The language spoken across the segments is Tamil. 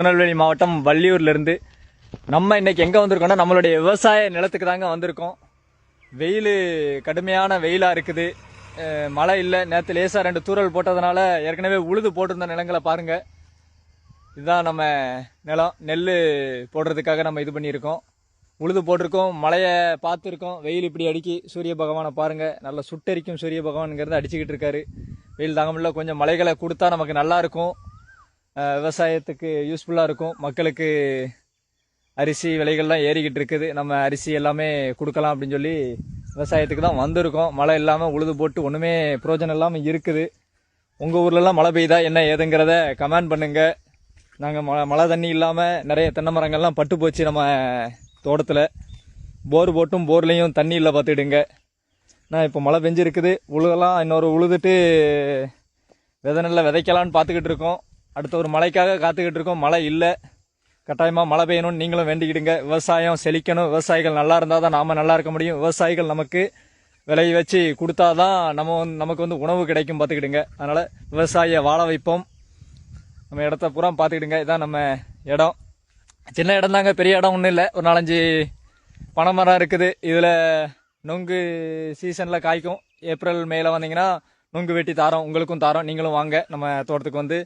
திருநெல்வேலி மாவட்டம் வள்ளியூர்ல இருந்து நம்ம இன்னைக்கு எங்க வந்திருக்கோம்னா நம்மளுடைய விவசாய நிலத்துக்கு தாங்க வந்திருக்கோம். வெயில் கடுமையான வெயிலா இருக்குது. மழை இல்லை. நேற்று லேசா 2 தூறல் போட்டதுனால ஏற்கனவே உழுது போட்டிருந்த நிலங்களை பாருங்க. இதுதான் நம்ம நிலம். நெல் போடுறதுக்காக நம்ம இது பண்ணியிருக்கோம். உழுது போட்டிருக்கோம். மழையை பார்த்துருக்கோம். வெயில் இப்படி அடிக்கி சூரிய பகவானை பாருங்க. நல்லா சுட்டரிக்கும் சூரிய பகவான்ங்கிறது அடிச்சுக்கிட்டு இருக்காரு. வெயில் தாங்க முடியல. கொஞ்சம் மழைகளை கொடுத்தா நமக்கு நல்லா இருக்கும். விவசாயத்துக்கு யூஸ்ஃபுல்லாக இருக்கும். மக்களுக்கு அரிசி விலைகள்லாம் ஏறிக்கிட்டு இருக்குது. நம்ம அரிசி எல்லாமே கொடுக்கலாம் அப்படின்னு சொல்லி விவசாயத்துக்கு தான் வந்திருக்கோம். மழை இல்லாமல் உழுது போட்டு ஒன்றுமே பிரயோஜனம் இல்லாமல் இருக்குது. உங்கள் ஊர்லலாம் மழை பெய்யுதா என்ன ஏதுங்கிறத கமெண்ட் பண்ணுங்கள். நாங்கள் மழை தண்ணி இல்லாமல் நிறைய தென்னை மரங்கள்லாம் பட்டு போச்சு நம்ம தோட்டத்தில். போர் போட்டும் போர்லேயும் தண்ணி இல்லை பார்த்துக்கிடுங்க. நான் இப்போ மழை பெஞ்சிருக்குது. உழுதெல்லாம் இன்னொரு உழுதுட்டு விதை நெல்லை விதைக்கலான்னு பார்த்துக்கிட்டு இருக்கோம். அடுத்த ஒரு மழைக்காக காத்துக்கிட்டு இருக்கோம். மழை இல்லை. கட்டாயமாக மழை பெய்யணும்னு நீங்களும் வேண்டிக்கிடுங்க. விவசாயம் செழிக்கணும். விவசாயிகள் நல்லா இருந்தால் தான் நாம் நல்லா இருக்க முடியும். விவசாயிகள் நமக்கு விளைய வச்சு கொடுத்தாதான் நமக்கு உணவு கிடைக்கும் பார்த்துக்கிடுங்க. அதனால் விவசாயியை வாழ வைப்போம். நம்ம இடத்த பூரா பார்த்துக்கிடுங்க. இதான் நம்ம இடம். சின்ன இடம் தாங்க, பெரிய இடம் ஒன்றும் இல்லை. ஒரு 4-5 பனை மரம் இருக்குது. இதில் நொங்கு சீசனில் காய்க்கும். ஏப்ரல் மேல வந்தீங்கன்னா நொங்கு வெட்டி தாரோம். உங்களுக்கும் தாரோம். நீங்களும் வாங்க நம்ம தோட்டத்துக்கு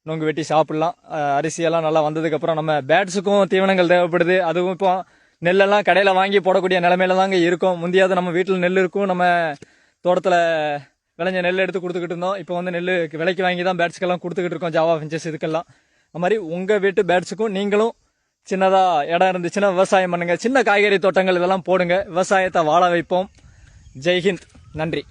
நொங்கு வெட்டி சாப்பிட்லாம். அரிசியெல்லாம் நல்லா வந்ததுக்கப்புறம் நம்ம பேட்ஸுக்கும் தீவனங்கள் தேவைப்படுது. அதுவும் இப்போ நெல்லெல்லாம் கடையில் வாங்கி போடக்கூடிய நிலைமையில தாங்க இருக்கும். முந்தியாவது நம்ம வீட்டில் நெல் இருக்கும். நம்ம தோட்டத்தில் விளைஞ்ச நெல் எடுத்து கொடுத்துக்கிட்டு இருந்தோம். இப்போ நெல் விலைக்கு வாங்கி தான் பேட்ஸுக்கெல்லாம் கொடுத்துக்கிட்டு இருக்கோம். ஜாவா ஃபின்ச்சஸ் இதுக்கெல்லாம். அது மாதிரி உங்கள் வீட்டு பேட்ஸுக்கும் நீங்களும் சின்னதாக இடம் இருந்துச்சுன்னா விவசாயம் பண்ணுங்கள். சின்ன காய்கறி தோட்டங்கள் இதெல்லாம் போடுங்க. விவசாயத்தை வாழ வைப்போம். ஜெய்ஹிந்த். நன்றி.